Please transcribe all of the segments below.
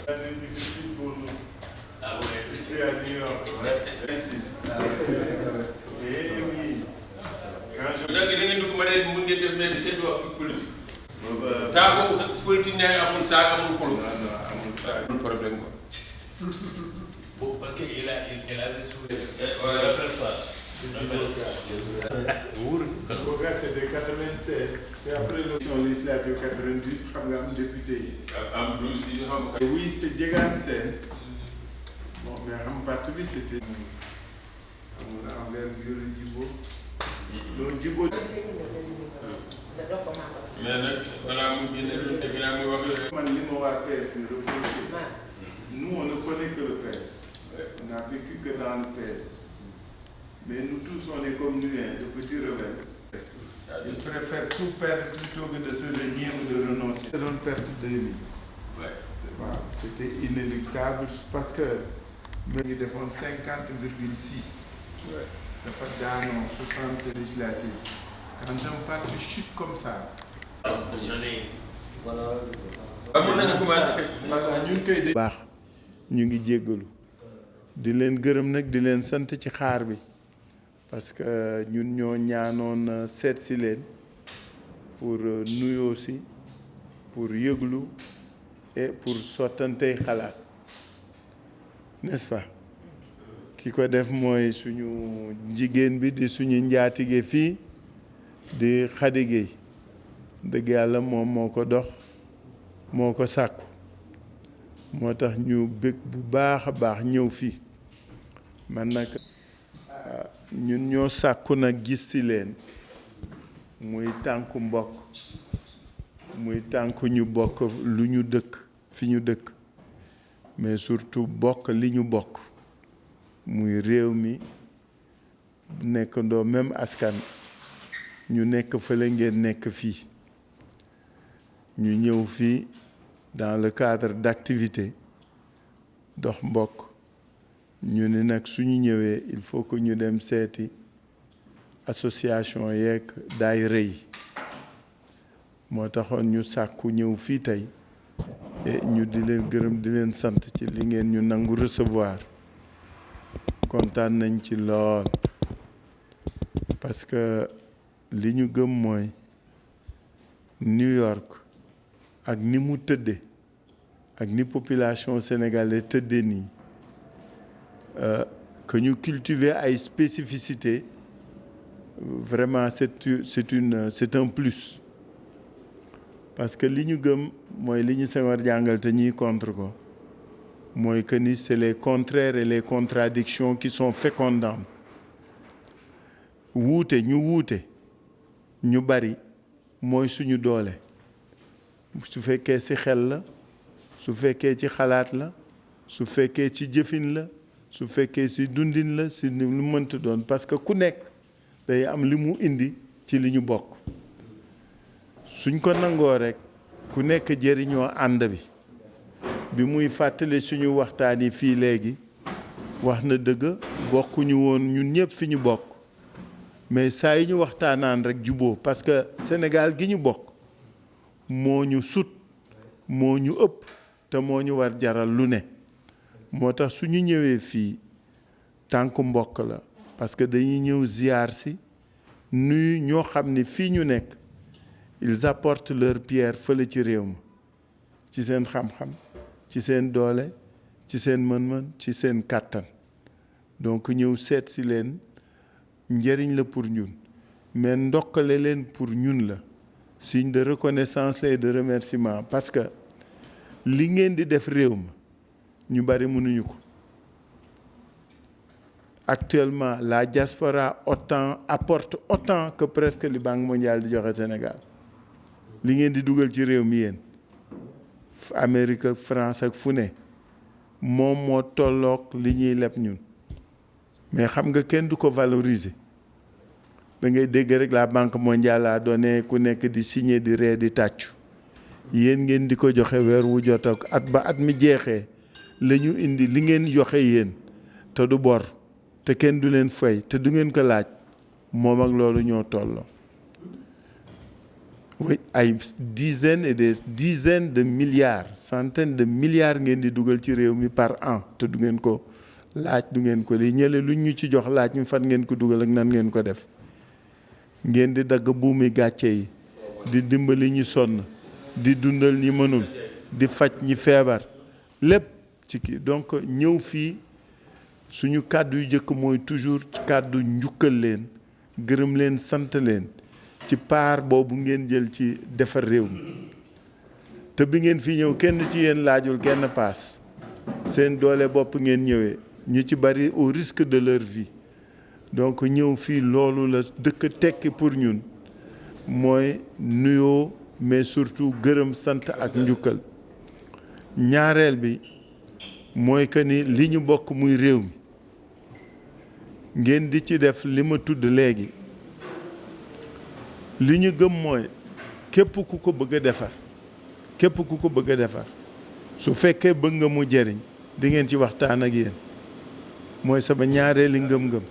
C'est difficile pour nous. Ah ouais. Ici à New York, ouais. Eh oui. Quand je... da ngeen dugg ma ne mun ngeen def mel ni kenn du wax fi politique. temps boobu politique ñaay amul saag amul xuloo. Non, non, amul saag. amul problème quoi. Bon, parce qu'il avait trouvé. Le programme c'était 96. C'est après l'élection législative 98 xam nga am député yi. am 12 yi ñu xam. Oui, c'est Diegane Sène. Bon, mais en partie c'était. On a envers Yoro Djibo. Donc Djibo. mais nag balaa mu génne lu dégg naa muy wax. Man li ma waa PS ñu reproché. Nous on ne connaît que le PS. On n'a vécu que dans le PS. Mais nous tous on est comme nous, hein, de petits rebelles. Ils préfèrent tout perdre plutôt que de se renier ou de renoncer. C'est une perte de vie. Ouais. Waaw, c'était inéluctable parce que mu ngi defoon 50,6. Ouais. dafa daanoo 60 législatives. Quand un parti chute comme ça. mën nañu commencé. voilà ñu ngi koy dégg. baax ñu ngi jéggalu di leen gërëm nag di leen sant ci xaar bi parce que ñun ñoo ñaanoon seet si leen pour nuyoo si pour yëglu et pour sottantey xalaat n'est-ce pas ki ko def mooy suñu jigéen bi di suñu njaatige fii di Khady Gueye dëgg yàlla moom moo ko dox moo ko sàkku moo tax ñu bëgg bu baax a baax ñëw fii man nag ñun ñoo sàkku nag gis ci leen muy tànku mbokk muy tànku ñu bokk lu ñu dëkk fi ñu dëkk mais surtout bokk li ñu bokk muy réew mi nekkandoo même askan ñu nekk fële ngeen nekk fii ñu ñëw fii dans le cadre d'activité dox mbokk ñu ne nag suñu ñëwee il faut que ñu dem seeti association yeeg daayira yi moo taxoon ñu sàkku ñëw fii tey et ñu di leen gërëm di leen sant ci li ngeen ñu nangu recevoir kontaan nañ ci lool parce que li ñu gëm mooy New York ak ni mu tëdde ak ni population sénégalaise tëdde nii que ñu cultiver ay spécificité vraiment c'est un plus parce que li ñu gëm mooy li ñu Senghor jàngal te ñuy contre ko mooy que ni c'est les contraires et les contradictions qui sont fécondantes wuute ñu bari mooy suñu doole su fekkee ci xel la su fekkee ci xalaat la su fekkee ci jëfin la su fekkee ci dundin la ci lu mënta doon parce que ku nekk day am li mu indi ci li ñu bokk suñ ko nangoo rekk ku nekk jëriñoo ànd bi muy fàttali suñu waxtaan yi fii léegi wax na dëgg bokkuñu woon ñun ñëpp fi ñu bokk mais saa yi ñu waxtaanaan rekk juboo parce que Sénégal gi ñu bokk moo ñu sut moo ñu ëpp te moo ñu war jaral lu ne moo tax suñu ñëwee fii tànku mbokk la parce que dañuy ñëw ziyaar si nuyu ñoo xam ne fii ñu nekk ils apportent leur pierre fële ci réew ma ci seen xam-xam ci seen doole ci seen mën-mën ci seen kàttan donc ñëw seet si leen njëriñ la pour ñun mais ndokkale leen pour ñun la signe de reconnaissance et de remerciement parce que li ngeen di def réew ma ñu bari mënuñu ko actuellement la diaspora apporte autant que presque li Banque mondiale di joxe Sénégal li ngeen di dugal ci réew mi yéen Amérique ak France ak fu ne moom moo tolloog li ñuy leb ñun mais xam nga kenn du ko valoriser da ngay dégg rek la Banque mondiale a donné ku nekk di signer di ree di tàccu yéen ngeen di ko joxe weer wu jot ak at ba at mi jeexee la ñu indi li ngeen joxe yéen te du bor te kenn du leen fay te du ngeen ko laaj moom ak loolu ñoo tolloo oui ay dizaines et des dizaines de milliards centaines de milliards ngeen di dugal ci réew mi par an te du ngeen ko laaj, du ngeen ko li ñële lu ñu ci jox laaj ñu fan ngeen ko dugal ak nan ngeen ko def. ngeen di dagg buumi gàcce yi, di dimbali ñi sonn, di dundal ñi mënul, di faj ñi feebar, lépp ci kii. Donc ñëw fii suñu kàddu yu jëkk mooy toujours kàddu njukkal leen, gërëm leen, sant leen ci paar boobu ngeen jël ci defar réew mi. te bi ngeen fi ñëw kenn ci yéen laajul kenn paas, seen doole bopp ngeen ñëwee, ñu ci bari au risque de leur vie. donc ñëw fii loolu la dëkk tekki pour ñun mooy nuyoo, mais surtout gërëm, sant ak njukkal. ñaareel bi mooy que ni li ñu bokk muy réew mi ngeen di ci def li ma tudd léegi. li ñu gëm mooy képp ku ko bëgg a defar, képp ku ko bëgg a defar su fekkee bëgg nga mu jëriñ di ngeen ci waxtaan ak yéen. mooy sama ñaareeli ngëm-ngëm.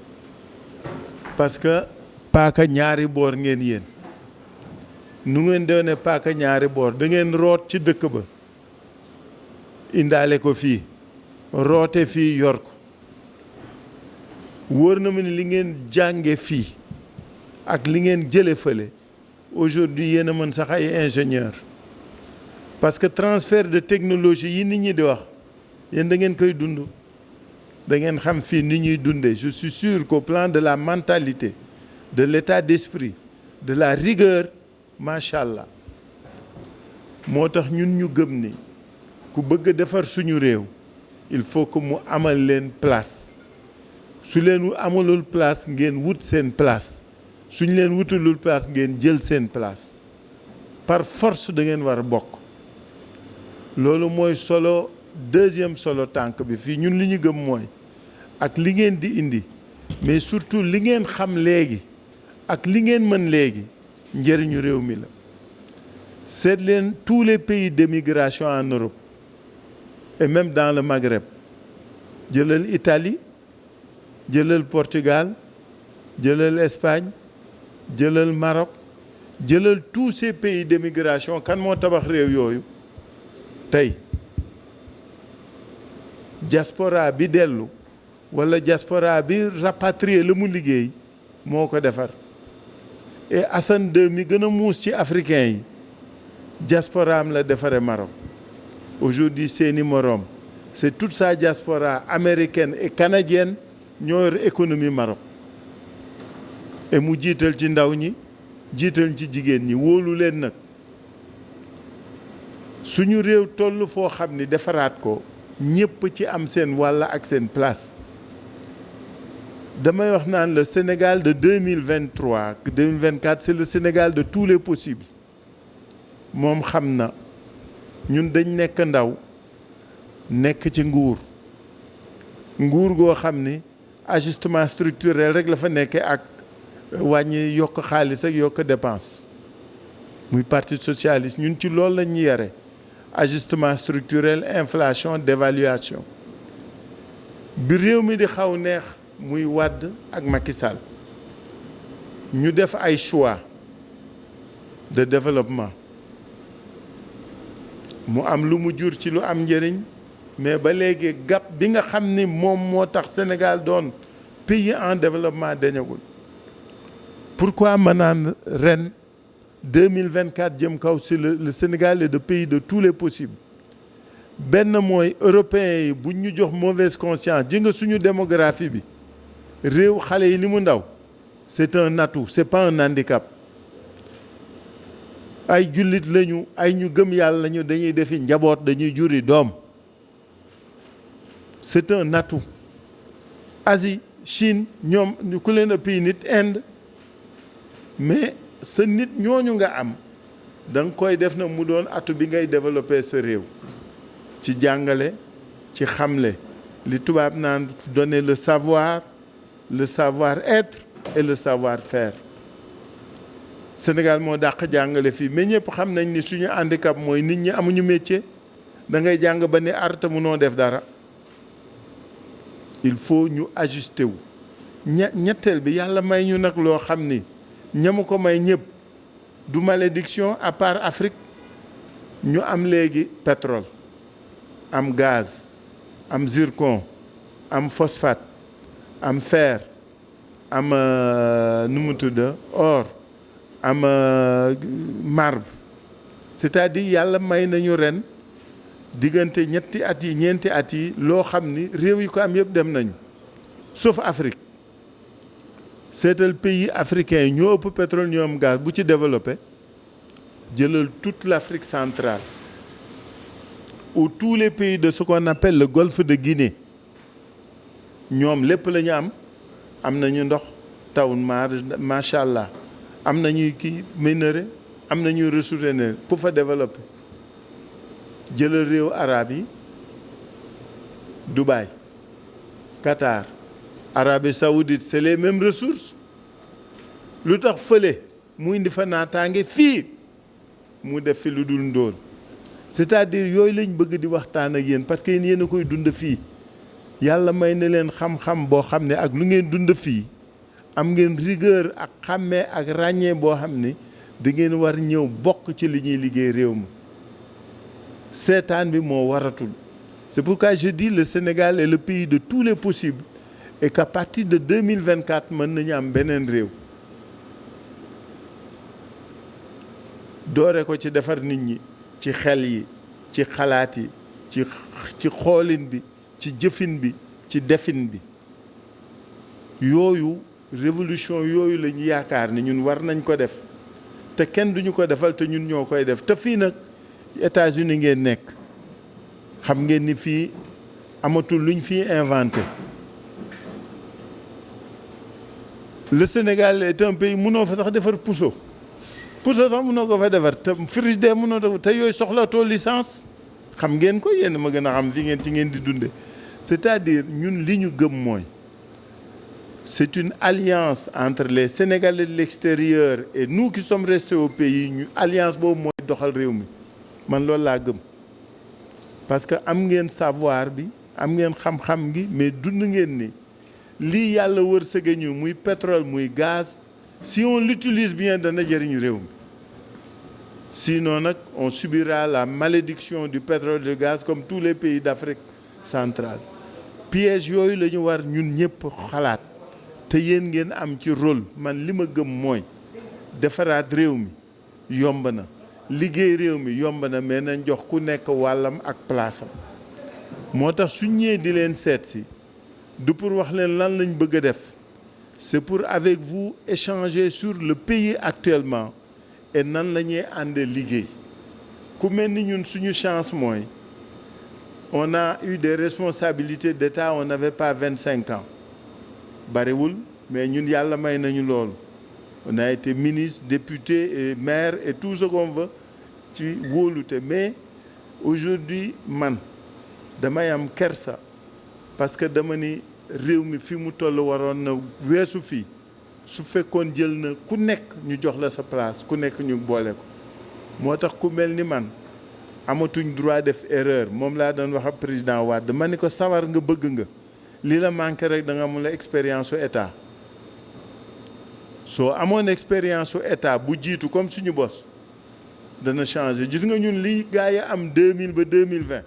parce que paaka ñaari boor ngeen yéen. nu ngeen doone paaka ñaari boor da ngeen root ci dëkk ba indaale ko fii, roote fii yor ko. wóor na ma ni li ngeen jànge fii ak li ngeen jële fële aujourd'hui yéen a mën sax ay ingénieur. parce que transfert de technologie yi nit ñi di wax yéen da ngeen koy dund, da ngeen xam fii ni ñuy dundee. je suis sûr qu'au plan de la mentalité, de l'état d'esprit, de la rigueur, macha allah. moo tax ñun ñu gëm ni ku bëgg a defar suñu réew il faut que mu amal leen place. su leen amalul place ngeen wut seen place, suñ leen wutalul place ngeen jël seen place. par force da ngeen war a bokk. loolu mooy solo, deuxième solo tànk bi fii ñun li ñu gëm mooy ak li ngeen di indi, mais surtout li ngeen xam léegi ak li ngeen mën léegi njëriñu réew mi la. seet leen tous les pays d'émigration en Europe et même dans le Maghreb, jëlal Italie, jëlal Portugal, jëlal Espagne, jëlal Maroc, jëlal tous ces pays d'émigration. kan moo tabax réew yooyu tey? diaspora bi dellu wala diaspora bi rapatrier la mu liggéey moo ko defar. et Hassan II mi gën a muus ci africain yi diaspora am la defare Maroc. aujourd'hui seeni moroom c'est toute sa diaspora américaine et canadienne ñoo yor économie Maroc. et mu jiital ci ndaw ñi, jiital ci jigéen ñi, wóolu leen nag. suñu réew toll foo xam ni defaraat ko ñëpp ci am seen wàll ak seen place. damay wax naan le Sénégal de 2023 2024 c'est le Sénégal de tous les possibles. moom xam na ñun dañ nekk ndaw nekk ci nguur goo xam ni ajustement structurel rek la fa nekkee ak wàññi yokk xaalis ak yokk dépense. muy parti socialiste ñun ci loolu la ñu yare. ajustement structurel, inflation, dévaluation. bi réew mi di xaw neex muy Wade ak Macky Sall ñu def ay choix de développement mu am lu mu jur ci lu am njëriñ, mais ba léegi gap bi nga xam ni moom moo tax Sénégal doon pays en développement dañagul. pourquoi ma naan ren 2024 jëm kaw si le Sénégal est de pays de tous les possibles. benn mooy européens yi buñ ñu jox mauvaise conscience. ji nga suñu démographie bi réew xale yi li mu ndaw c'est un atout, c'est pas un handicap. ay jullit lañu, ay ñu gëm yàlla lañu, dañuy defi njaboot, dañuy juri doom. c'est un atout. Asie, Chine, ñoom ñu ku leen ëpp nit, Inde, mais sa nit ñooñu nga am da nga koy def na mu doon atu bi ngay développer sa réew. ci jàngale, ci xamle, li tubaab naan donner le savoir-être et le savoir-faire. Sénégal moo dàq jàngale fii, mais ñëpp xam nañ ni suñu handicap mooy nit ñi amuñu métier. da ngay jàng ba ni arta munoo def dara. il faut ñu ajuster wu. ñetteel bi yàlla may ñu nag loo xam ni ñamu ko may ñëpp du malédiction à part Afrique ñu am léegi pétrole am gaz am zircon am phosphate am fer am nu mu tudd or am marbre c'est-à-dire yàlla may nañu ren diggante ñetti at yi ñeenti at yi loo xam ni réew yi ko am yëpp dem nañu sauf Afrique seetal pays africains yi ñoo ëpp pétrole ñoo am gaz bu ci développé jëlal toute l'Afrique centrale ou tous les pays de ce qu'on appelle le golfe de Guinée ñoom lépp la ñu am nañu ndox taw macha allah am nañuy kii minerai am nañuy ressources énergétiques ku fa développé jëlal réew arabe yi Dubaï Qatar Arabie Saoudite c'est les mêmes ressources lu tax fële mu indi fa naataange fii mu def fi lu dul ndóol c'est-à-dire yooyu lañ bëgg di waxtaan ak yéen parce que yéen a koy dund fii yàlla may na leen xam-xam boo xam ne ak lu ngeen dund fii am ngeen rigueur ak xàmmee ak ràññee boo xam ne da ngeen war ñëw bokk ci li ñuy liggéey réew mi seetaan bi moo waratul c'est pourquoi je dis le Sénégal est le pays de tous les possibles et qu'à partir de 2024 mën nañu am beneen réew doore ko ci defar nit ñi ci xel yi ci xalaat yi ci xoolin bi ci jëfin bi ci defin bi yooyu révolution yooyu la ñu yaakaar ni ñun war nañ ko def te kenn duñu ko defal te ñun ñoo koy def te fii nag États-Unis ngeen nekk xam ngeen ni fii amatul luñ fii inventé le Sénégal est un pays mënoo fa sax defar puso sax mënoo ko fa defar te frigidaire mënoo ko te yooyu soxlatoo licence xam ngeen ko yéen ma gën a xam fi ngeen ci ngeen di dunde c'est-à-dire ñun li ñu gëm mooy c'est une alliance entre les Sénégalais de l'extérieur et nous qui sommes restés au pays ñu alliance boobu mooy doxal réew mi man loolu laa gëm parce que am ngeen savoir bi am ngeen xam-xam gi mais dund ngeen ni lii yàlla wërsëge ñu muy pétrole muy gaz si on l'utilise bien dana jëriñ réew mi sinon nag on subira la malédiction du pétrole et du gaz comme tous les pays d'Afrique centrale piège yooyu la ñu war ñun ñëpp xalaat te yéen ngeen am ci rôle man li ma gëm mooy defaraat réew mi yomb na liggéey réew mi yomb na mais nañ jox ku nekk wàllam ak place am moo tax su ñëwee di leen seet si du pour wax leen lan lañ bëgg a def c'est pour avec vous échanger sur le pays actuellement et nan la ñuy àndee liggéey ku mel ni ñun suñu chance mooy on a eu des responsabilités d'État on n'avait pas 25 ans bariwul mais ñun yàlla may nañu loolu on a été ministre député et maire et tout ce qu'on veut ci wóolute mais aujourd'hui man damay am kersa parce que dama ni réew mi fi mu toll waroon na weesu fii su fekkoon jël na ku nekk ñu jox la sa place ku nekk ñu boole ko moo tax ku mel ni man amatuñ droit def erreur moom laa doon wax ak président Wade ma ni ko sawar nga bëgg nga li la manqué rek da nga amul expérience su état soo amoon expérience su état bu jiitu comme suñu bos dana changer gis nga ñun li gars yi am 2000 ba 2020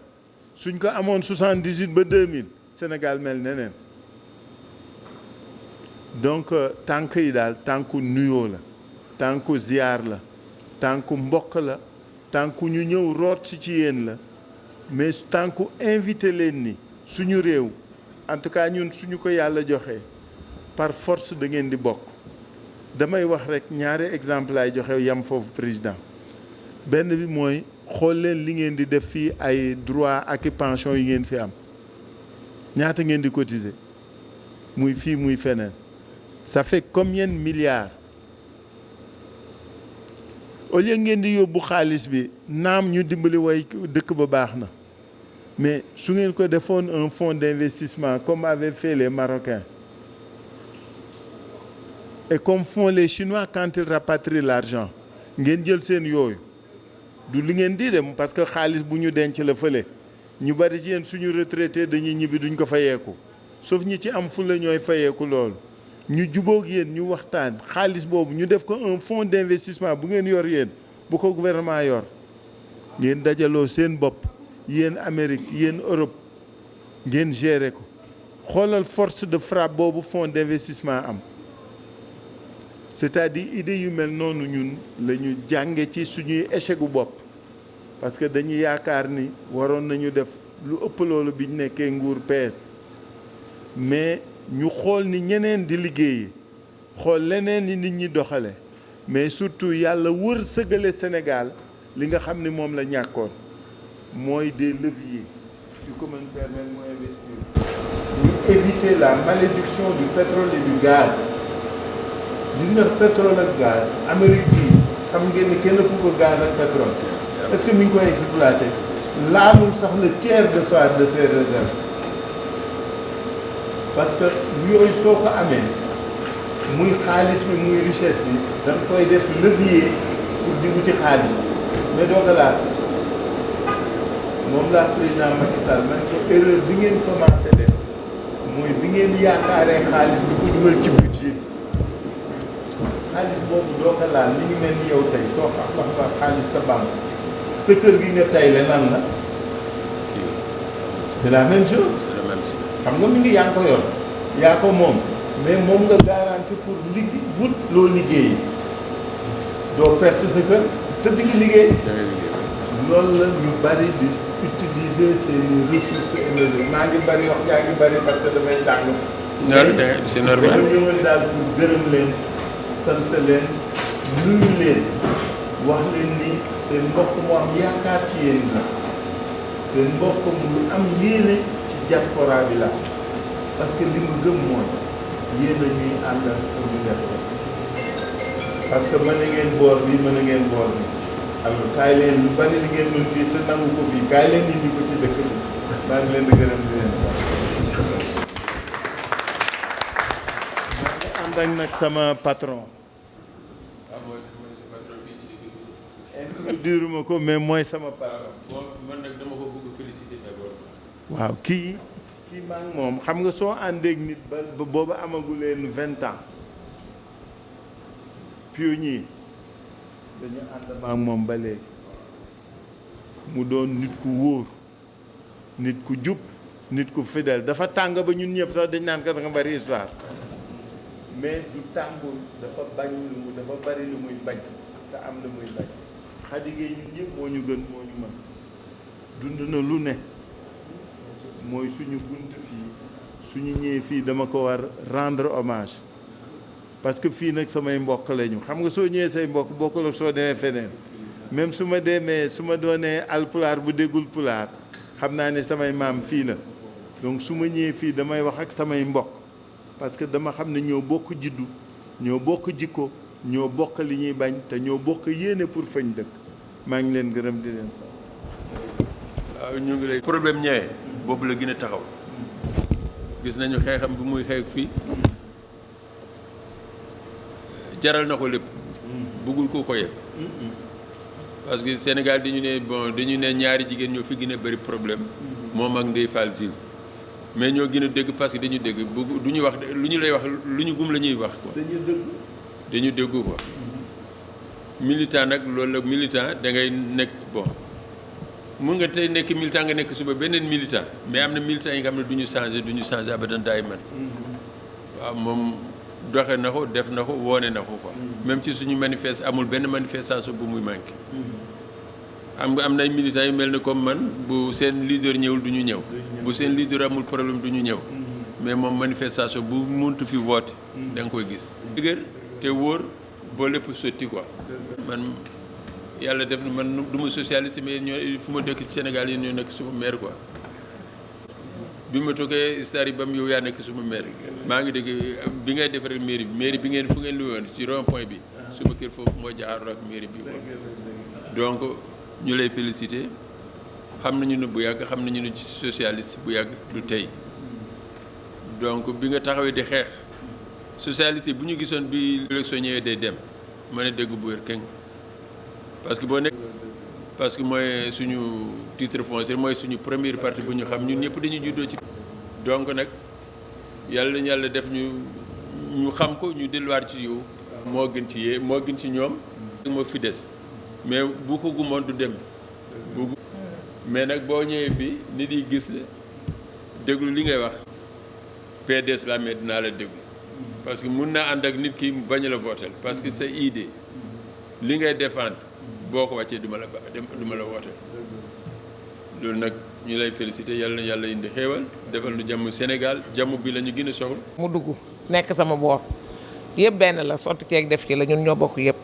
suñ ko amoon 78 ba 2000 Sénégal mel neneen donc tànk yi daal tànku nuyoo la tànku ziar la tànku mbokk la tànku ñu ñëw root si ci yéen la mais tànku invité leen ni suñu réew en tout cas ñun suñu ko yàlla joxee par force da ngeen di bokk damay wax rek ñaari exemple ay joxe yam foofu président benn bi mooy xool leen li ngeen di def fii ay droit ak pension yi ngeen fi am ñaata ngeen di cotiser muy fii muy feneen ça fait combien de milliards au lieu ngeen di yóbbu xaalis bi naam ñu dimbali way dëkk ba baax na mais su ngeen ko defoon un fonds d'investissement comme avaient fait les Marocains et comme font les Chinois quand ils rapatrient l'argent ngeen jël seen yooyu du li ngeen di dem parce que xaalis bu ñu denc la fële ñu bari ci yéen suñu retraité dañuy ñibbi duñ ko fayeeku sauf ñi ci am fu la ñooy fayeeku loolu ñu jubóog yéen ñu waxtaan xaalis boobu ñu def ko un fonds d'investissement bu ngeen yor yéen bu ko gouvernement yor ngeen dajaloo seen bopp yéen Amérique yéen Europe ngeen gérer ko xoolal force de frappe boobu fonds d'investissement am c'est-à-dire idée yu mel noonu ñun la ñu jànge ci suñuy échec gu bopp parce que dañu yaakaar ni waroon nañu def lu ëpp loolu bi ñu nekkee nguur PS mais ñu xool ni ñeneen di liggéeyi xool leneen ni nit ñi doxale mais surtout yàlla wër sëgale Sénégal li nga xam ni moom la ñàkkoon mooy des leviers yu ko mën permettre mu investir ñu éviter la malédiction du pétrole et du gaz gis nga pétrole ak gaz Amérique bii xam ngeen ni kenn ku ko gaz ak pétrole est-ce que mi ngi koy exploité laalul sax le tiers de ses réserves parce que yooyu soo ko amee muy xaalis bi muy richesse bi da nga koy def levier pour di wuti xaalis mais doo ko laal moom laa président Macky Sall man ko erreur bi ngeen commencé def mooy bi ngeen yaakaaree xaalis bi ko dugal ci budget xaalis boobu doo ko laal li ngi mel ni yow tey soo xam xaalis sa banque sa kër gi nga tay le nan la c'est la même chose xam nga mi ngi yaa ngi ko yor yaa ko moom mais moom nga garanti pour liggéey wut loo liggéeyi doo perte sa kër te di ngi liggéey loolu la ñu bari di utiliser seeni ressources énergétiques maa ngi bari wax yaa ngi bari parce que damay tàng c'est normal dama ñëwoon daal pour gërëm leen sant leen nuyu leen wax leen ni seen mbokk mu am yaakaar ci yéen la seen mbokk mu am yéene ci diaspora bi la parce que li mu gëm mooy yéen a ñuy àndal pour ñu def ko parce que mën na ngeen boor bi mën na ngeen boor bi alors kaay leen lu bari li ngeen mën fii te nangu ko fii kaay leen indi ko ci dëkk bi maa ngi leen di gërëm di leen sax maa ngi ànd ak nag sama patron introduire ma ko mais mooy sama patron man nag dama ko bëgg féliciter d'abord. waaw kii maa ngi moom xam nga soo àndeeg nit ba booba amaguleen 20 ans pionnier dañu ànd ma ak moom ba léegi mu doon nit ku wóor nit ku jub nit ku fidèle dafa tàng ba ñun ñëpp sax dañ naan ko da nga bari histoire mais du tàngul dafa bañ dafa bari lu muy bañ te am lu muy bañ xadigee ñun ñëpp moo ñu gën moo ñu mën dund na lu ne mooy suñu bunt fii suñu ñëwee fii dama ko war rendre hommage parce que fii nag samay mbokk lañu xam nga soo ñëwee say mbokk bokkul ak soo demee feneen même su ma demee su ma doonee alpulaar bu déggul pulaar xam naa ne samay maam fii la donc su ma ñëwee fii damay wax ak samay mbokk parce que dama xam ne ñoo bokk jiddu ñoo bokk jikko ñoo bokk li ñuy bañ te ñoo bokk yéene pour fañ dëkk maa ngi leen gërëm di leen sax. waaw ñu ngi lay problème ñëwee boobu la gën a taxaw gis nañu xeexam bi muy xeex fii jaral na ko lépp bëggul ko yëpp parce que Sénégal dañu ne ñaari jigéen ñoo fi gën a bëri problème moom ak Ndeye Fall Gil mais ñoo gën a dégg parce que dañu dégg bëgg du ñu wax lu ñu lay wax lu ñu gum la ñuy wax quoi dañu déggu quoi militant nag loolu la militant da ngay nekk mun nga tey nekk militant nga nekk suba beneen militant mais am na militant yi nga xam ne du ñu changé abadan daay man waaw moom doxe na ko def na ko woone na ko quoi même ci suñu amul benn manifestation bu muy manqué am na ay militants yu mel ne comme man bu seen leader ñëwul du ñu ñëw bu seen leader amul problème du ñu ñëw mais moom manifestation bu muntu fi woote da nga koy gis dëgër te wóor boo lépp sotti quoi man yàlla def na man du ma socialiste mais ñoo fu ma dëkk ci Sénégal yi ñoo nekk suma maire quoi bi ma toogee star yi bam yow yaa nekk suma maire maa ngi dégg bi ngay defaree mairie bi ngeen fu ngeen lu woon ci rond point bi suma kër foofu moo jaaroo ak mairie bi donc ñu lay féliciter xam nañu ne bu yàgg xam nañu ne ci socialiste bu yàgg du tey donc bi nga taxawee di xeex socialiste yi bu ñu gisoon bi élection ñëwee day dem ma ne dégg bu wér keng parce que boo nekk parce que mooy suñu titre foncier mooy suñu premier parti bu ñu xam ñun ñëpp dañuy juddoo ci donc nag yàlla def ñu ñu xam ko ñu delluwaat ci yow moo gën ci yee moo gën ci ñoom moo fi des mais bu ko gumoon du dem mais nag boo ñëwee fii nit yi gis la déglu li ngay wax PDS la mais dinaa la déglu parce que mun naa ànd ak nit ki bañ la voter parce que sa idée li ngay défendre boo ko wàccee du ma la voter loolu nag ñu lay féliciter yàlla na yàlla indi xéewal defal nu jàmm Sénégal jàmm bi la ñu gën a soxla. mu dugg nekk sama boor yëpp benn la sotti ceeg def ci la ñun ñoo bokk yëpp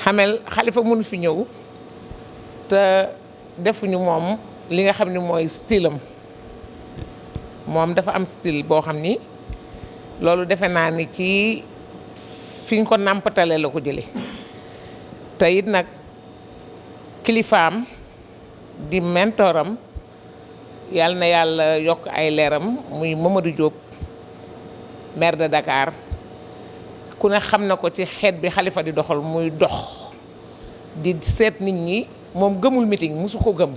xamel Xalifa mënu fi ñëw te defuñu moom li nga xam ni mooy style am moom dafa am style boo xam ni loolu defe naa ni kii fi ñu ko nàmpatale la ko jële te it nag kilifaam di mentoram yàlla na yàlla yokk ay leeram muy Mamadou Diop maire de Dakar ku ne xam na ko ci xeet bi Xalifa di doxal muy dox di seet nit ñi moom gëmul meeting mosu ko gëm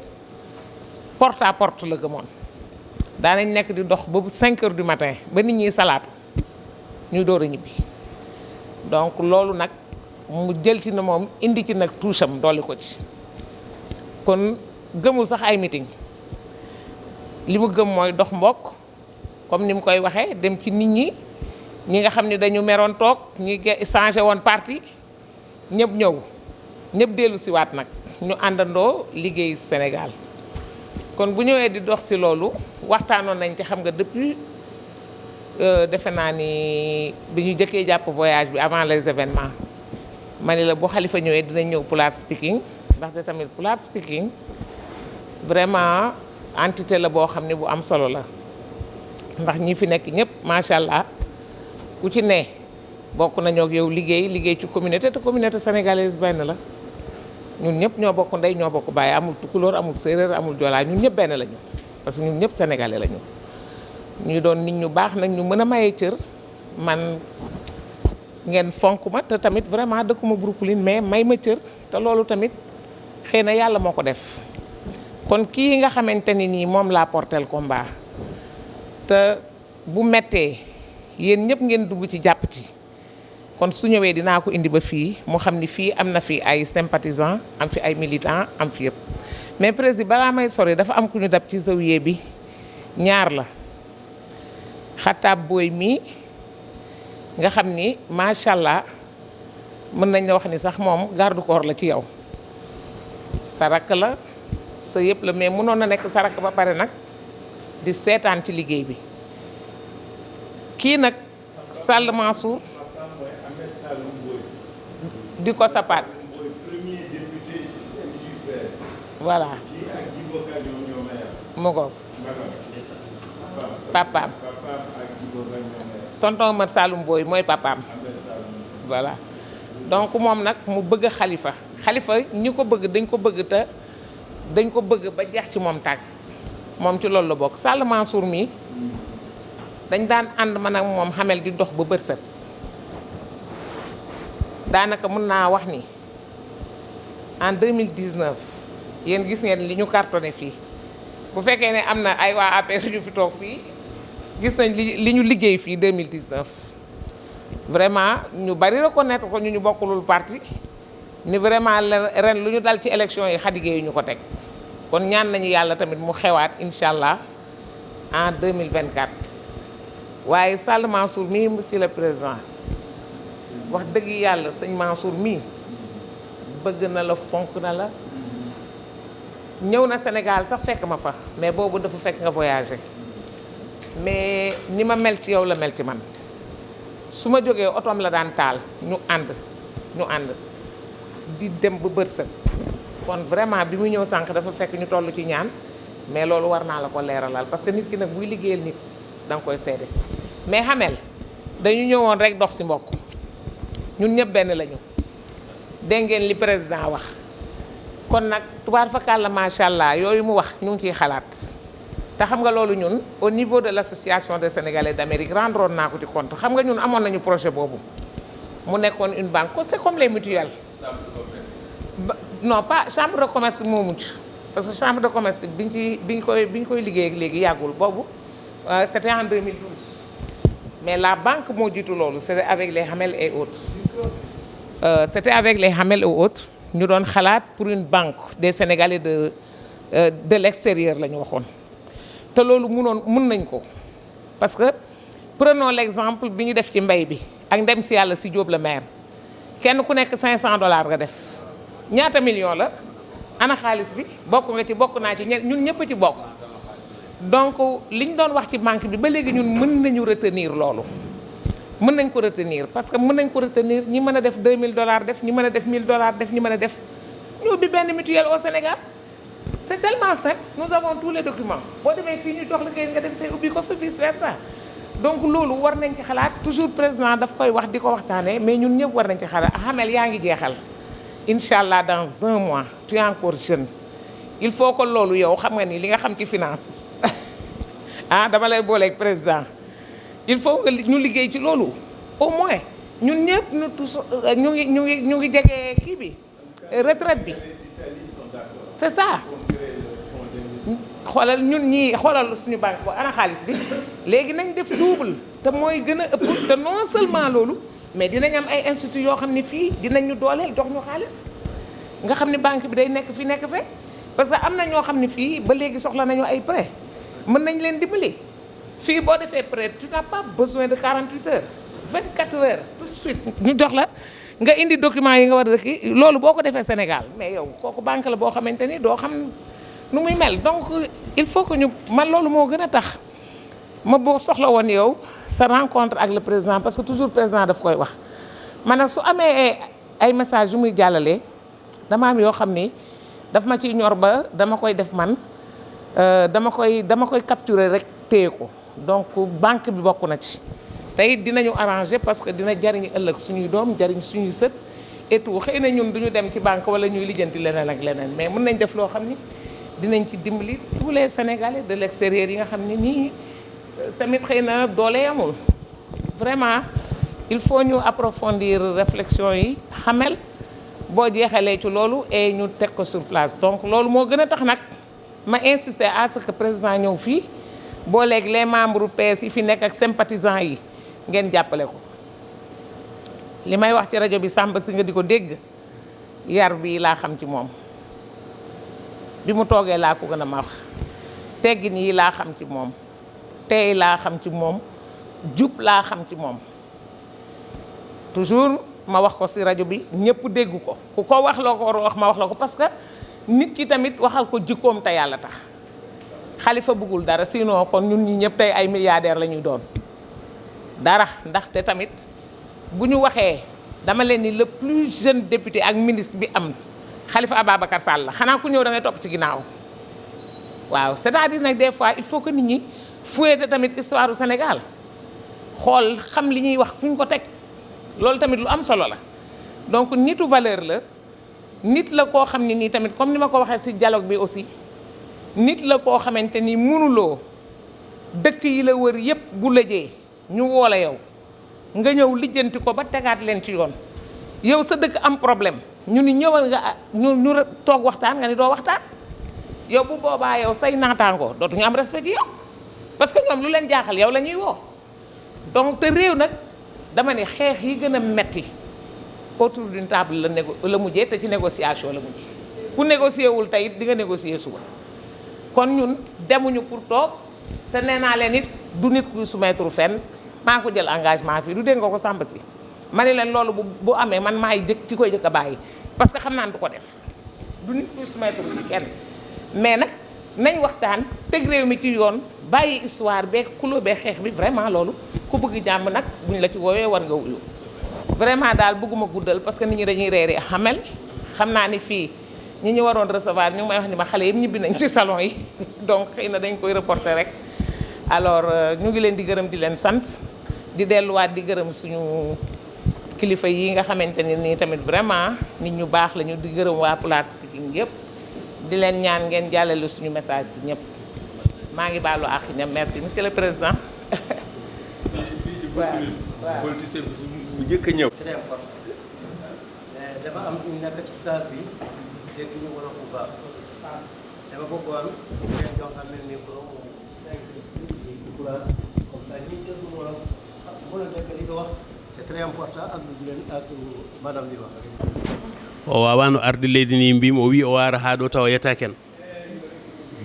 porte à porte la gëmoon daanañ nekk di dox ba 5 heures du matin ba nit ñi salaatu ñu door a ñibbi donc loolu nag mu jël ci na moom indi ci nag tuusam dolli ko ci kon gëmul sax ay meeting li mu gëm mooy dox mbokk comme ni mu koy waxee dem ci nit ñi nga xam ne dañu meroon toog ñi changé woon parti ñëpp ñëw ñëpp dellu si waat nag ñu àndandoo liggéey Sénégal kon bu ñëwee di dox si loolu waxtaanoon nañ ci xam nga depuis defe naa ni bi ñu jëkkee jàpp voyage bi avant les événements ma ne la bu Xalifa ñëwee dinañ ñëw place Pikine ndaxte tamit place Pikine vraiment entité la boo xam ne bu am solo la ndax ñi fi nekk ñëpp macha allah ku ci ne bokk nañoo ak yow liggéey ci communauté te communauté sénégalaise benn la ñun ñëpp ñoo bokk ndey ñoo bokk bàyyi amul tukulóor amul séeréer amul joolaa ñun ñëpp benn lañu parce que ñun ñëpp sénégalais lañu ñu doon nit ñu baax nag ñu mën a mayee cër man ngeen fonk ma te tamit vraiment dëkkuma Brooklyn mais may ma cër te loolu tamit xëy na yàlla moo ko def kon kii nga xamante ni nii moom laa portel combat te bu mettee yéen ñëpp ngeen dugg ci jàpp ci kon su ñëwee dinaa ko indi ba fii mu xam ni fii am na fi ay sympathisants am fi ay militants am fi yëpp mais président balaa may sori dafa am ku ñu dab ci zawiya bi ñaar la Xataab Booy mii nga xam ni macha allah mën nañ la wax ni sax moom garde corps la ci yow sa rakk la sa yëpp la mais mënoon na nekk sa rakk ba pare nag di seetaan ci liggéey bi kii nag Sall Mansour di ko sapaat voilà mu ko papaam tonton Mat Saloum Boy mooy papaam voilà donc moom nag mu bëgg Xalifa ñi ko bëgg dañ ko bëgg te dañ ko bëgg ba jeex ci moom tàgg moom ci loolu la bokk Sall Mansour mi dañ daan ànd man ak moom xamel di dox ba bët set daanaka mën naa wax ni en 2019 yéen gis ngeen li ñu cartonné fii bu fekkee ne am na ay waa APR yu fi toog fii gis nañ li ñu liggéey fii 2019 vraiment ñu bari reconnaître ko ñu bokkulul parti ni vraiment ren lu ñu dal ci élection yi xadigéey ñu ko teg kon ñaan nañu yàlla tamit mu xewaat incha allah en 2024 waaye Sall Mansour mii monsieur le président wax dëgg yàlla sëñ Mansour mii bëgg na la fonk na la ñëw na Sénégal sax fekk ma fa mais boobu dafa fekk nga voyagé mais ni ma mel ci yow la mel ci man su ma jógee otoom la daan taal ñu ànd di dem ba bët set kon vraiment bi mu ñëw sànq dafa fekk ñu toll ci ñaan mais loolu war naa la ko leeralal parce que nit ki nag buy liggéeyal nit da nga koy seede mais xamel dañu ñëwoon rek dox ci mbokk ñun ñëpp benn lañu dégg ngeen li président wax kon nag tubaar fakàlla macha allah yooyu mu wax ñu ngi ciy xalaat te xam nga loolu ñun au niveau de l' association des sénégalais d' Amérique rendroon naa ko ci compte xam nga ñun amoon nañu projet boobu mu nekkoon une banque c'est comme les mutuelles non pas chambre de commerce moo mucc parce que chambre de commerce biñ koy liggéey ak léegi yàggul boobu c'était en 2012 mais la banque moo jiitu loolu c'était avec les Hamel et autres. C'était avec les Hamel et autres ñu doon xalaat pour une banque des Sénégalais de l'extérieur la ñu waxoon te loolu mun nañ ko parce que prenons l'exemple bi ñu def ci mbay bi ak ndem si yàlla si Diop le maire kenn ku nekk $500 nga def ñaata million la ana xaalis bi bokk nga ci bokk naa ci ñun ñëpp ci bokk donc li ñu doon wax ci banque bi ba léegi ñun mën nañu retenir loolu mën nañ ko retenir parce que mën nañ ko retenir ñi mën a def $2000 def ñi mën a def $1000 def ñi mën a def ñu ubbi benn mutuelle au Sénégal c'est tellement simple nous avons tous les documents boo demee fii ñu jox la kayit nga dem fee ubbi ko fa vice versa donc loolu war nañ ci xalaat toujours président daf koy wax di ko waxtaanee mais ñun ñëpp war nañ ci xalaat Hamel yaa ngi jeexal incha allah dans 1 mois tu es encore jeune il faut que loolu yow xam nga ni li nga xam ci finance ah dama lay booleeg président il faut que ñu liggéey ci loolu au moins ñun ñëpp ñu ngi jege kii bi retraite bi c'est ça xoolal ñun ñii xoolal suñu banque boo ana xaalis bi léegi nañ def double te mooy gën a ëpp te non seulement loolu mais dinañ am ay instituts yoo xam ne fii dinañ ñu dooleel jox ñu xaalis nga xam ne banque bi day nekk fi nekk fe parce que am na ñoo xam ne fii ba léegi soxla nañu ay prêt mën nañ leen dimbali fii boo defee prêt tu n'as pas besoin de 48 heures 24 heures tout de suite ñu jox la nga indi documents yi nga war a dëkk loolu boo ko defee Sénégal mais yow kooku banque la boo xamante ni doo xam nu muy mel donc il faut que ñu man loolu moo gën a tax ma boo soxla woon yow sa rencontre ak le président parce que toujours président daf koy wax man nag su amee ay messages yu muy jàllale dama am yoo xam ni daf ma ciy ñor ba dama koy def man dama koy capturer rek téye ko donc banque bi bokk na ci tey dinañu arranger parce que dina jariñ ëllëg suñuy doom jariñ suñuy sët et tout xëy na ñun duñu dem ci banque wala ñuy lijjanti leneen ak leneen mais mën nañ def loo xam ni dinañ ci dimbali tous les Sénégalais de l'extérieur yi nga xam ne nii tamit xëy na doole amul vraiment il faut ñu approfondir réflexion yi Hamel boo jeexalee ci loolu et ñu teg ko sur place donc loolu moo gën a tax nag ma insister à ce que président ñëw fii boo léegi les membres PS yi fi nekk ak sympathisants yi ngeen jàppale ko li may wax ci rajo bi Samba si nga di ko dégg yar bi laa xam ci moom bi mu toogee laa ko gën a ma wax teggin yi laa xam ci moom tey laa xam ci moom jub laa xam ci moom toujours ma wax ko ci rajo bi ñëpp dégg ko ku ko wax loo ko war a wax ma wax la ko parce que nit ki tamit waxal ko jikkoom te yàlla tax Khalifa bëggul dara sinon kon ñun ñi ñëpp tey ay milliardaires la ñuy doon dara ndaxte tamit bu ñu waxee dama leen ni le plus jeune député ak ministre bi am Khalifa Ababacar Sall la xanaa ku ñëw da ngay topp ci ginnaaw waaw c'est-à-dire nag des fois il faut que nit ñi fouiller tamit histoire du Sénégal xool xam li ñuy wax fu ñu ko teg loolu tamit lu am solo la donc nitu valeur la nit la koo xam ne nii tamit comme ni ma ko waxee ci dialogue bi aussi nit la koo xamante ni mënuloo dëkk yi la wër yépp bu lëjee ñu woo la yow nga ñëw lijjanti ko ba tegaat leen ci yoon yow sa dëkk am problème ñu ni ñëwal nga ñu toog waxtaan nga ni doo waxtaan yow bu boobaa yow say naataangoo dootuñu am respect ci yow parce que ñoom lu leen jaaxal yow la ñuy woo donc te réew nag dama ne xeex yi gën a metti autour d'une table la mujjee te ci négociation la mujjee ku négocier wul tey di nga négocier suba kon ñun demuñu pour toog te nee naa leen it du nit kuy soumettre fenn maa ko jël engagement fii du dégg nga ko Samba si ma ne leen loolu bu amee man maay ci koy jëkk a bàyyi parce que xam naa du ko def du nit kuy soumettre ci kenn mais nag nañ waxtaan teg réew mi ci yoon bàyyi histoire beeg xuloo beeg xeex bi vraiment loolu ku bëgg jàmm nag buñ la ci woowee war nga wuyu vraiment daal bëgguma guddal parce que nit ñi dañuy reeri Hamel xam naa ni fii ñi ñu waroon recevoir ñu ngi may wax ni ma xale yëpp ñibbi nañ ci salon yi donc xëy na dañ koy reporter rek alors ñu ngi leen di gërëm di leen sant di delluwaat di gërëm suñu kilifa yi nga xamante ne nii tamit vraiment nit ñu baax lañu di gërëm waa Pulaar Pikine yëpp di leen ñaan ngeen jàllale suñu message ci ñëpp maa ngi baalu àq ñam merci monsieur le président. waaw politicien bu njëkk a ñëw. très important dafa am ñu nekk ci salle bi dégg ñu wolof bu baax dama bëggoon ngeen jox Hamel micro mu comme ça ñi dégg wolof mbooloo nekk li nga wax c'est très important ak lu jigéen ak madame li wax. o wawano arde leydi ndi mbimi o wi o wara ha ɗo tawa yettaki en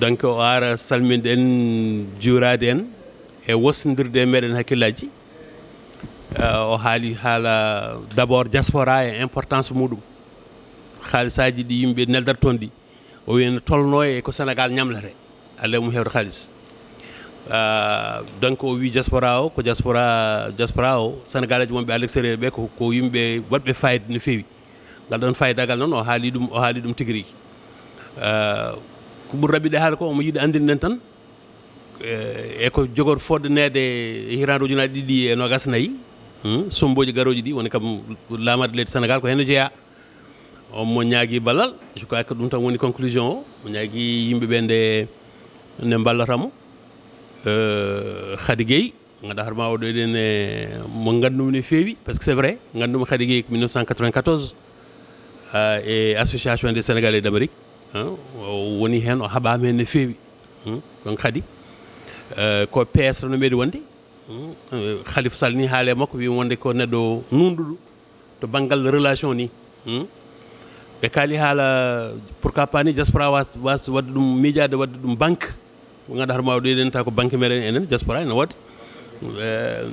donc o ara salminde en juurade en e wossodirde meɗen hakkillaji o haali haala d' abord diaspora e importance muɗum haalisaji ɗi yimɓe neldata toon ɗi o wi ne tolno e ko Sénégal ñamlete alle mum hewde haalis donc o wi diaspora o ko diaspora o Sénégal aji wonɓe à l'extérieur ɓe ko yimɓe waɗɓe fayida no fewi ngal ɗon fayidagal noon o haali ɗum tigui rigui ko ɓuuri raɓɓiɗe haala ko omo yiiɗi andinden tan e ko jogoto foddanede hirande ujunaje ɗiɗi e nogas nayyi somboji garoji ɗi woni kam lamade leydi Sénégal ko hen jeeya omo ñaagui ballal je crois que ɗum tan woni conclusion o mo ñaagui yimɓeɓe nde ballatamo Khady Gueye ganduɗa hoore ma oɗo eɗen mo gandumi no fewi par ce que c'est vrai gandumi Khady Gueye ko 1994 e association des Sénégalais d'Amérique o woni hen o haɓama hen no fewi donc Khady ko PS no meeɗi wonde Khalifa Sall ni haale makko wi wonde ko neɗɗo nunduɗo to banggal relation ni ɓe kaali haala pourquoi pas ni diaspora was wadde ɗum miijade wadde ɗum banque mo ganduɗa hoore ma ɗo eɗen taw ko banque meɗen enen diaspora ene waɗi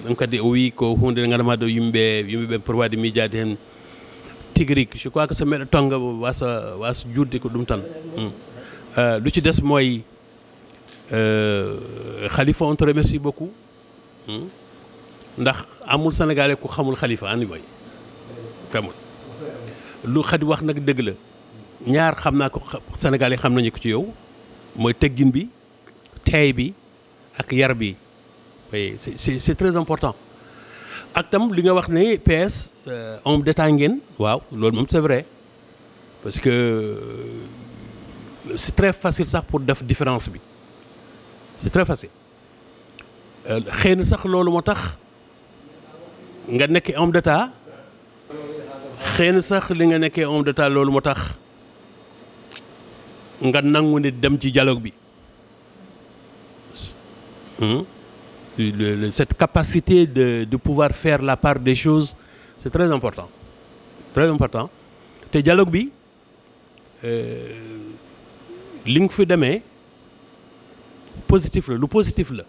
ɗum kadi o wi ko hunde nde gandama ɗo yimɓeɓe pour wadde miijade hen tigui rigui je crois que so meɗe tonga wasa judde ko ɗum tan lu ci des mooy Khalifa on te remercie beaucoup ndax amul sénégalais ku xamul Khalifa ani boy xamul lu Khady wax nag dëgg la ñaar xam naa ko sénégalais xam nañu ko ci yow mooy teggin bi teey bi ak yar bi oui c'est très important ak tam li nga wax ne PS homme d'état ngeen waaw loolu moom c'est vrai parce que c'est très facile sax pour def différence bi c'est très facile xëy na sax loolu moo tax nga nekk homme d'état xëy na sax li nga nekkee homme d'état loolu moo tax nga nangu ne dem ci dialogue bi cette capacité de pouvoir faire la part des choses c'est très important te dialogue bi li nga fi demee positif la lu positif la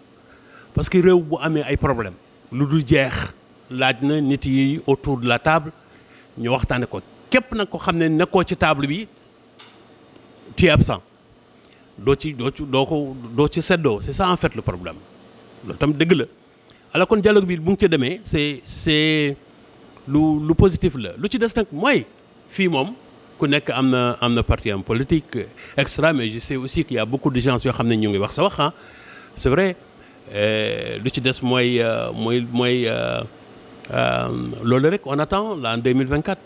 parce que réew bu amee ay problème lu dul jeex laaj na nit yi autour de la table ñu waxtaane ko képp nag ko xam ne nekkoo ci table bi tu es absent doo ci seddoo c'est ça en fait le problème loolu tam dëgg la alors kon dialogue bi bu ngi ci demee c'est lu positif la lu ci des nag mooy fii moom ku nekk am na parti am politique extra mais je sais aussi qu'il y a beaucoup de gens yoo xam ne ñu ngi wax sa wax c'est vrai lu ci des mooy loolu rek on attend là en 2024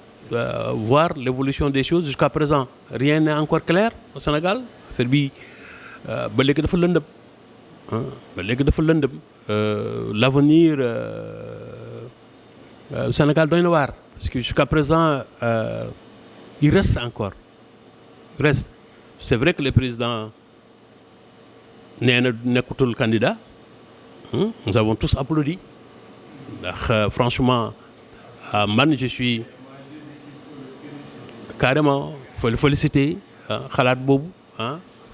voir l'évolution des choses jusqu'à présent rien n'est encore clair au Sénégal affaire bi ba léegi dafa lëndëm l'avenir au Sénégal doy na waar parce que jusqu'à présent il reste c'est vrai que le président nee na nekkutul candidat nous avons tous applaudi ndax franchement man je suis carrément faut le féliciter xalaat boobu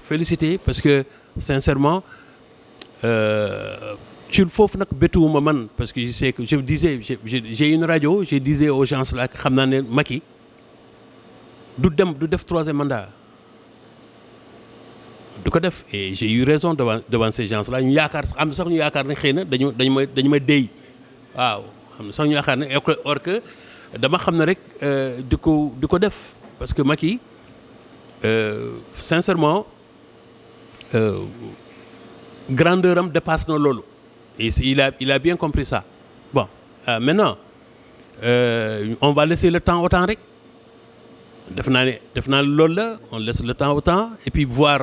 féliciter parce que sincèrement ci foofu nag bettuwuma man parce que je sais que je disais j'ai une radio je disais aux gens là xam naa ne Macky du def troisième mandat du ko def et j'ai eu raison devant ces gens là ñu yaakaar am sax ñu yaakaar ne xëy na dañu ma déy waaw xam sax ñu yaakaar ne or que dama xam ne rek di ko def parce que Macky sincèrement grandeur am dépasse na loolu et il a bien compris ça bon maintenant on va laisser le temps au temps rek def naa ne loolu la on laisse le temps au temps et puis voir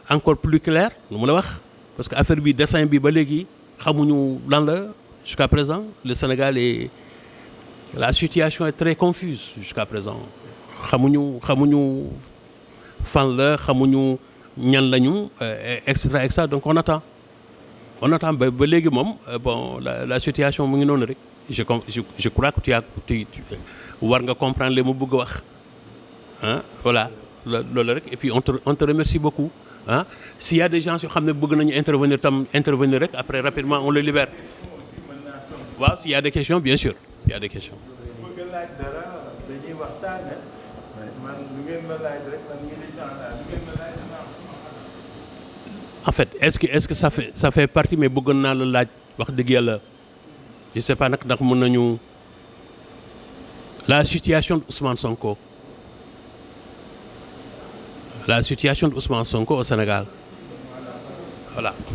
encore plus clair lu mu la wax parce que affaire bi dessin bi ba léegi xamuñu lan la jusqu'à présent le Sénégal est la situation est très confuse jusqu'à présent xamuñu fan la xamuñu ñan lañu et cetera donc on attend on attend ba léegi moom bon la situation mu ngi noonu rek je crois que tu war nga comprendre li mu bëgg a wax ah voilà loolu rek et puis on te remercie beaucoup ah s'il y a des gens yoo xam ne bëgg nañu intervenir rek après rapidement on les libère waaw s'il y a des questions bien sûr s'il y a des questions. bëgg laaj dara dañuy waxtaane man lu ngeen ma laaj rek man militant laa lu ngeen ma laaj en fait est-ce que ça fait partie mais bëggoon naa la laaj wax dëgg yàlla je sais pas nag ndax mën nañu la situation d'Ousmane Sonko au Sénégal voilà.